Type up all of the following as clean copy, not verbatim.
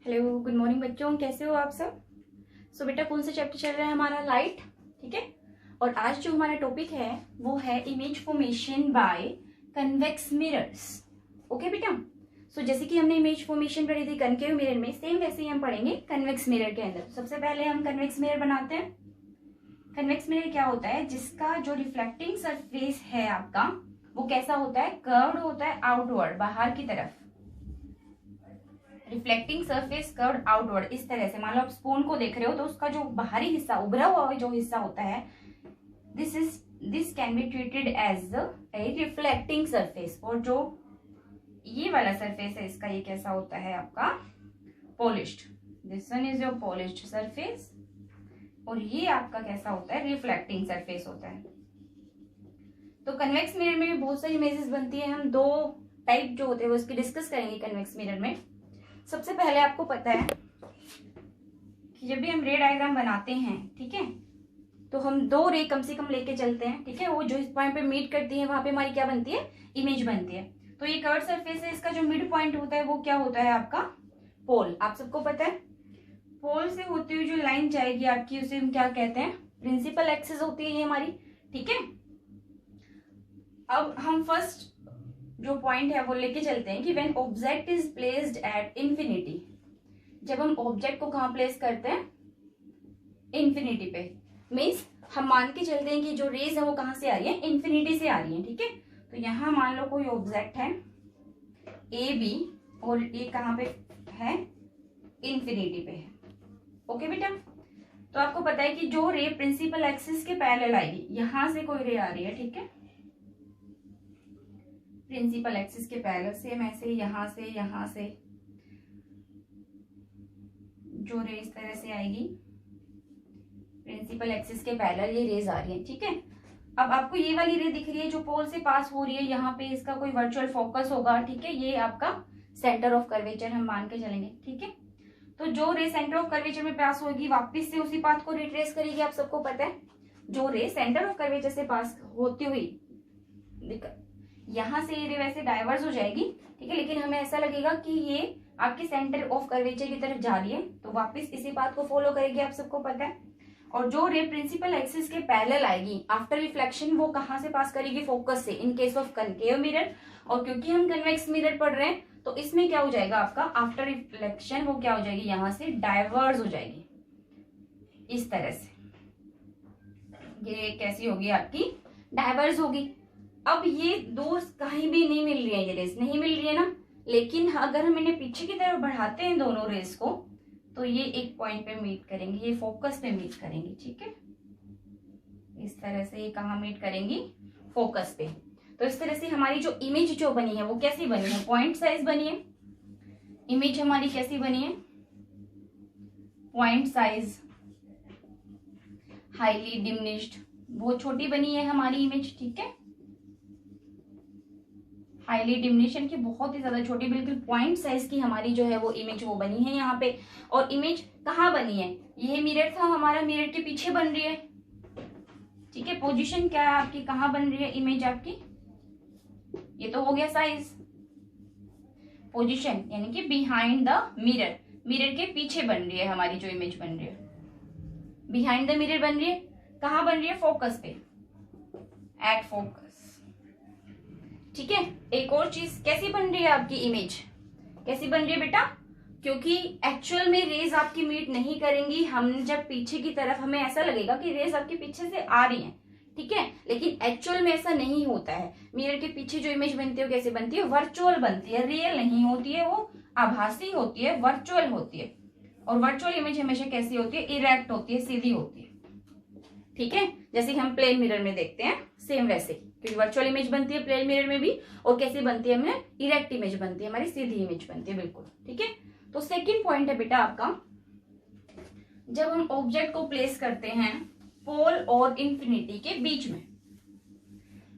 Hello, good morning बच्चों, कैसे हो आप सब। बेटा कौन सा चैप्टर चल रहा है हमारा? लाइट। ठीक है। और आज जो हमारा टॉपिक है वो है image formation by convex mirrors. Okay बेटा। जैसे कि हमने इमेज फॉर्मेशन पढ़ी थी कनकेव मिरर में, सेम वैसे ही हम पढ़ेंगे कन्वेक्स मिरर के अंदर। सबसे पहले हम कन्वेक्स मिरर बनाते हैं। कन्वेक्स मिरर क्या होता है? जिसका जो रिफ्लेक्टिंग सरफेस है आपका वो कैसा होता है? कर्व्ड होता है, आउटवर्ड, बाहर की तरफ। रिफ्लेक्टिंग सरफेस कर्व्ड आउटवर्ड, इस तरह से। मान लो आप स्पून को देख रहे हो तो उसका जो बाहरी हिस्सा, उभरा हुआ जो हिस्सा होता है, this can be treated as a reflecting surface. और जो ये वाला सरफेस है इसका, ये कैसा होता है आपका? Polished. This one is your polished surface. और ये आपका कैसा होता है? रिफ्लेक्टिंग सरफेस होता है। तो कन्वेक्स मिरर में भी बहुत सारी इमेजेस बनती है। हम दो टाइप जो होते हैं वो इसकी डिस्कस करेंगे कन्वेक्स मिरर में। सबसे पहले आपको पता है कि जब भी हम रे डायग्राम बनाते हैं, ठीक है, तो हम दो रे कम से कम लेके चलते हैं। ठीक है। वो जो इस पॉइंट पे मीट करती है वहां पे हमारी क्या बनती है? इमेज बनती है। तो ये कर्व सरफेस है, इसका जो मिड पॉइंट होता है वो क्या होता है आपका? पोल। आप सबको पता है पोल से होती हुई जो लाइन जाएगी आपकी उसे हम क्या कहते हैं? प्रिंसिपल एक्सिस होती है ये हमारी। ठीक है। अब हम फर्स्ट जो पॉइंट है वो लेके चलते हैं कि when object is placed at infinity. जब हम ऑब्जेक्ट को कहां प्लेस करते हैं? इंफिनिटी पे। मीन्स हम मान के चलते हैं कि जो रेज है वो कहां से आ रही है? इंफिनिटी से आ रही है। ठीक है। तो यहां मान लो कोई ऑब्जेक्ट है ए बी, और ये कहां पे है? इंफिनिटी पे है। ओके बेटा। तो आपको पता है कि जो रे प्रिंसिपल एक्सिस के पैरेलल आएगी, यहां से कोई रे आ रही है, ठीक है, प्रिंसिपल एक्सिस के पैरेलल, सेम ऐसे यहां से जो रे इस तरह से आएगी, प्रिंसिपल एक्सिस के पैरेलल ये रेज आ रही है। ठीक है। अब आपको ये वाली रे दिख रही है जो पोल से पास हो रही है, यहाँ पे इसका कोई वर्चुअल फोकस होगा। ठीक है। ये आपका सेंटर ऑफ कर्वेचर हम मान के चलेंगे। ठीक है। तो जो रे सेंटर ऑफ कर्वेचर में पास होगी वापस से उसी पाथ को रिट्रेस करेगी। आप सबको पता है जो रे सेंटर ऑफ कर्वेचर से पास होती हुई यहां से ये रे वैसे डाइवर्स हो जाएगी। ठीक है। लेकिन हमें ऐसा लगेगा कि ये आपके सेंटर ऑफ कर्वेचर की तरफ जा रही है, तो वापस इसी पाथ को फॉलो करेगी। आप सबको पता है। और जो रे प्रिंसिपल एक्सिस के पैरेलल आएगी आफ्टर रिफ्लेक्शन, वो कहां से पास करेगी? फोकस से, in case of concave mirror. और क्योंकि हम कन्वेक्स मिरर पढ़ रहे हैं तो इसमें क्या हो जाएगा आपका? आफ्टर रिफ्लेक्शन वो क्या हो जाएगी? यहां से डाइवर्स हो जाएगी इस तरह से। ये कैसी होगी आपकी? डाइवर्स होगी। अब ये दो कहीं भी नहीं मिल रही है, ये रेस नहीं मिल रही है ना। लेकिन अगर हम इन्हें पीछे की तरफ बढ़ाते हैं दोनों रेस को, तो ये एक पॉइंट पे मीट करेंगी, ये फोकस पे मीट करेंगी। ठीक है। इस तरह से ये कहाँ मीट करेंगी? फोकस पे। तो इस तरह से हमारी जो इमेज जो बनी है वो कैसी बनी है? पॉइंट साइज बनी है। इमेज हमारी कैसी बनी है? पॉइंट साइज, हाईली डिमिनिश्ड, बहुत छोटी बनी है हमारी इमेज। ठीक है। हाईली डिमिनिशन की बहुत ही ज्यादा छोटी, बिल्कुल पॉइंट साइज की हमारी जो है वो इमेज वो बनी है यहाँ पे। और इमेज कहाँ बनी है? ये मिरर था हमारा, मिरर के पीछे बन रही है। ठीक है। पोजीशन क्या है आपकी? कहाँ बन रही है इमेज आपकी? ये तो हो गया साइज। पोजीशन यानी कि बिहाइंड द मिरर, मिरर के पीछे बन रही है हमारी जो इमेज बन रही है, बिहाइंड द मिरर बन रही है। कहाँ बन रही है? फोकस पे, एट फोकस। ठीक है। एक और चीज, कैसी बन रही है आपकी इमेज? कैसी बन रही है बेटा? क्योंकि एक्चुअल में रेज आपकी मीट नहीं करेंगी। हम जब पीछे की तरफ, हमें ऐसा लगेगा कि रेज आपके पीछे से आ रही हैं, ठीक है, लेकिन एक्चुअल में ऐसा नहीं होता है। मिरर के पीछे जो इमेज बनती है वो कैसे बनती है? वर्चुअल बनती है, रियल नहीं होती है, वो आभासी होती है, वर्चुअल होती है। और वर्चुअल इमेज हमेशा कैसी होती है? इरेक्ट होती है, सीधी होती है। ठीक है। जैसे हम प्लेन मिरर में देखते हैं, सेम वैसे, क्योंकि वर्चुअल इमेज बनती है प्लेन मिरर में भी। और कैसी बनती है? हमें इरेक्ट इमेज बनती है, हमारी सीधी इमेज बनती है, बिल्कुल। ठीक है। तो सेकंड पॉइंट है बेटा आपका, जब हम ऑब्जेक्ट को प्लेस करते हैं पोल और इंफिनिटी के बीच में,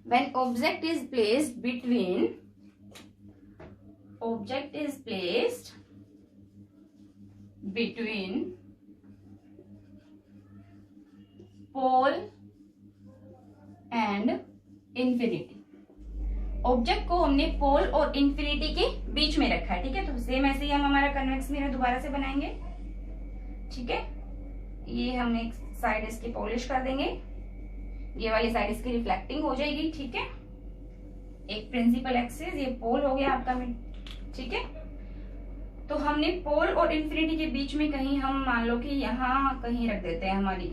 when object is placed between, object is placed between pole and infinity. Object को हमने पोल और इंफिनिटी के बीच में रखा है, ठीक है। तो सेम ऐसे ही हम हमारा कन्वेक्स मिरर दोबारा से बनाएंगे, ठीक है। ये हम एक साइड इसकी पॉलिश कर देंगे, ये वाली साइड इसकी रिफ्लेक्टिंग हो जाएगी, ठीक है। एक प्रिंसिपल एक्सिस, ये पोल हो गया आपका, ठीक है। तो हमने पोल और इंफिनिटी के बीच में कहीं हम मान लो कि यहाँ कहीं रख देते हैं हमारी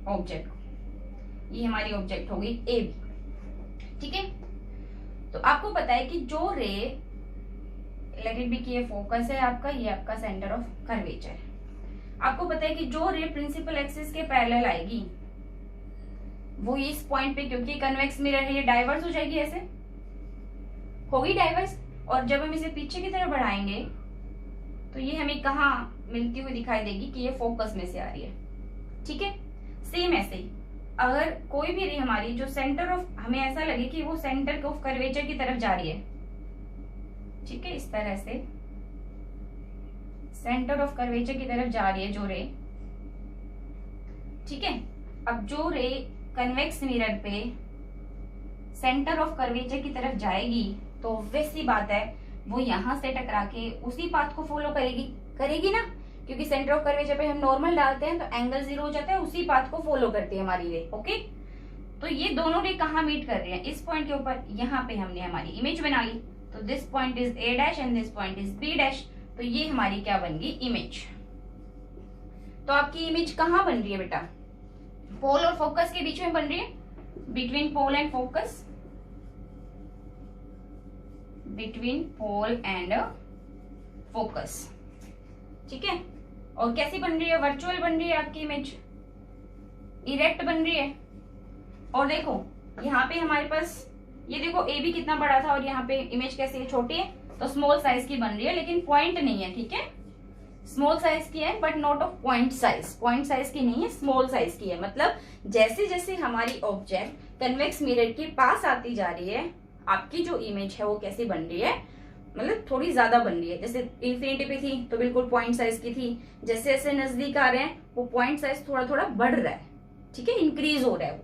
ऑब्जेक्ट को। ये हमारी ऑब्जेक्ट होगी ए बी, ठीक है। तो आपको पता है कि जो रे, लेट इट बी कि ये फोकस है आपका, ये आपका सेंटर ऑफ कर्वेचर है। आपको पता है कि जो रे प्रिंसिपल एक्सिस के पैरेलल आएगी वो इस पॉइंट पे, क्योंकि कन्वेक्स मिरर है, ये डाइवर्स हो जाएगी, ऐसे होगी डाइवर्स। और जब हम इसे पीछे की तरफ बढ़ाएंगे तो ये हमें कहाँ मिलती हुई दिखाई देगी कि ये फोकस में से आ रही है, ठीक है। सेम ऐसे ही अगर कोई भी रे हमारी जो सेंटर ऑफ, हमें ऐसा लगे कि वो सेंटर ऑफ कर्वेचर की तरफ जा रही है, ठीक है, इस तरह से सेंटर ऑफ कर्वेचर की तरफ जा रही है जो रे, ठीक है। अब जो रे कन्वेक्स मिरर पे सेंटर ऑफ कर्वेचर की तरफ जाएगी तो ऑब्वियस सी बात है वो यहां से टकरा के उसी पाथ को फॉलो करेगी ना, क्योंकि सेंटर ऑफ कर्वेचर पे हम नॉर्मल डालते हैं तो एंगल 0 हो जाता है, उसी पाथ को फॉलो करती है हमारी रे, ओके। तो ये दोनों रे कहाँ मीट कर रहे हैं? इस पॉइंट के ऊपर, यहाँ पे हमने हमारी इमेज बना ली। तो this point is A dash and this point is B dash. तो ये हमारी क्या बन गई? इमेज। तो आपकी इमेज कहाँ बन रही है बेटा? पोल और फोकस के बीच में बन रही है, between pole and focus, between pole and focus, ठीक है। और कैसी बन रही है? वर्चुअल बन रही है आपकी इमेज, इरेक्ट बन रही है। और देखो यहाँ पे हमारे पास, ये देखो ए बी कितना बड़ा था और यहाँ पे इमेज कैसी है? छोटी है, तो स्मॉल साइज की बन रही है, लेकिन पॉइंट नहीं है, ठीक है। स्मॉल साइज की है but not of point size, point size की नहीं है, स्मॉल साइज की है। मतलब जैसे जैसे हमारी ऑब्जेक्ट कन्वेक्स मिरर के पास आती जा रही है, आपकी जो इमेज है वो कैसी बन रही है? मतलब थोड़ी ज्यादा बन रही है। जैसे इन्फिनिटी पे थी तो बिल्कुल पॉइंट साइज की थी, जैसे जैसे नजदीक आ रहे हैं वो पॉइंट साइज थोड़ा थोड़ा बढ़ रहा है, ठीक है, इंक्रीज हो रहा है वो।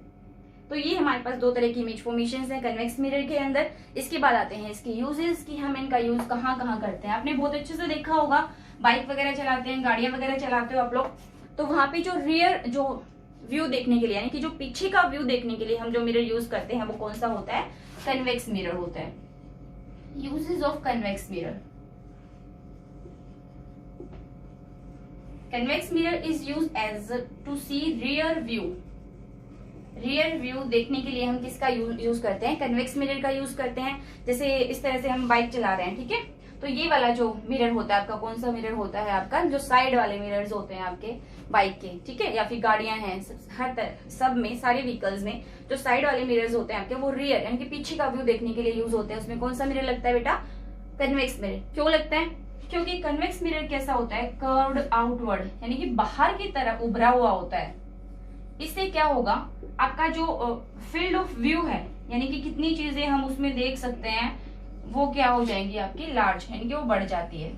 तो ये हमारे पास दो तरह की इमेज फॉर्मेशंस हैं कन्वेक्स मिरर के अंदर। इसके बाद आते हैं इसके यूजेस की, हम इनका यूज कहाँ कहाँ करते हैं। आपने बहुत अच्छे से देखा होगा, बाइक वगैरह चलाते हैं, गाड़ियां वगैरह चलाते हो आप लोग, तो वहां पे जो रियर जो व्यू देखने के लिए, यानी कि जो पीछे का व्यू देखने के लिए हम जो मिरर यूज करते हैं वो कौन सा होता है? कन्वेक्स मिरर होता है। Uses of convex mirror. Convex mirror is use as to see rear view. Rear view देखने के लिए हम किसका यूज करते हैं? कन्वेक्स मिरर का यूज करते हैं। जैसे इस तरह से हम बाइक चला रहे हैं, ठीक है, तो ये वाला जो मिरर होता है आपका, कौन सा मिरर होता है आपका? जो साइड वाले मिरर्स होते हैं आपके बाइक के, ठीक है, या फिर गाड़ियां हैं, हर तरह सब में, सारे व्हीकल्स में जो साइड वाले मिरर्स होते हैं आपके, वो रियर यानी कि पीछे का व्यू देखने के लिए यूज होते हैं। उसमें कौन सा मिरर लगता है बेटा? Convex mirror. क्यों लगता है? क्योंकि कन्वेक्स मिरर कैसा होता है? कर्व्ड आउटवर्ड, यानी कि बाहर की तरफ उभरा हुआ होता है। इससे क्या होगा? आपका जो फील्ड ऑफ व्यू है, यानी कि कितनी चीजें हम उसमें देख सकते हैं, वो क्या हो जाएंगी आपकी? लार्ज, यानी कि वो बढ़ जाती है।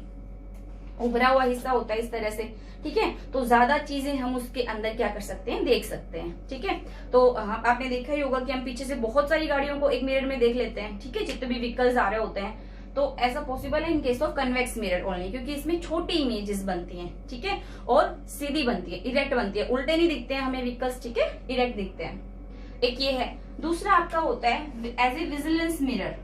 उभरा हुआ हिस्सा होता है इस तरह से, ठीक है, तो ज्यादा चीजें हम उसके अंदर क्या कर सकते हैं? देख सकते हैं, ठीक है। तो आपने देखा ही होगा कि हम पीछे से बहुत सारी गाड़ियों को एक मिरर में देख लेते हैं, ठीक है, जितने भी व्हीकल्स आ रहे होते हैं। तो ऐसा पॉसिबल है in case of convex mirror only, क्योंकि इसमें छोटी इमेजेस बनती हैं, ठीक है, और सीधी बनती है, इरेक्ट बनती है, उल्टे नहीं दिखते हैं हमें व्हीकल्स, ठीक है, इरेक्ट दिखते हैं। एक ये है। दूसरा आपका होता है as a vigilance mirror.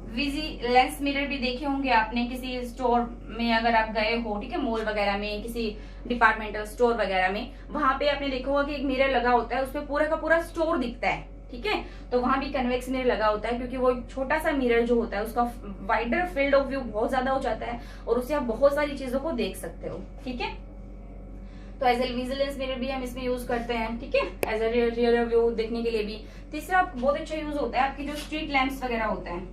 Vigilance mirror भी देखे होंगे आपने किसी स्टोर में, अगर आप गए हो, ठीक है, मॉल वगैरह में, किसी डिपार्टमेंटल स्टोर वगैरह में, वहां पे आपने देखा होगा कि एक मिरर लगा होता है, उसमें पूरा का पूरा स्टोर दिखता है, ठीक है। तो वहां भी कन्वेक्स मिरर लगा होता है, क्योंकि वो एक छोटा सा मिरर जो होता है उसका वाइडर फील्ड ऑफ व्यू बहुत ज्यादा हो जाता है और उससे आप बहुत सारी चीजों को देख सकते हो, ठीक है। तो एज ए विजिलेंस मिरर भी हम इसमें यूज करते हैं, ठीक है, एज ए रियर व्यू देखने के लिए भी। तीसरा बहुत अच्छा यूज होता है आपकी जो स्ट्रीट लैंप्स वगैरह होते हैं,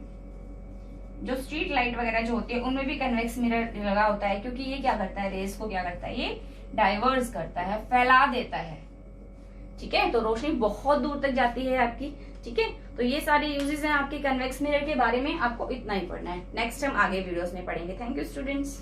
जो स्ट्रीट लाइट वगैरह जो होती है, उनमें भी कन्वेक्स मिरर लगा होता है, क्योंकि ये क्या करता है? रेस को क्या करता है? ये डाइवर्स करता है, फैला देता है, ठीक है, तो रोशनी बहुत दूर तक जाती है आपकी, ठीक है। तो ये सारे यूजेस हैं आपके कन्वेक्स मिरर के बारे में, आपको इतना ही पढ़ना है। नेक्स्ट हम आगे वीडियोस में पढ़ेंगे। Thank you students.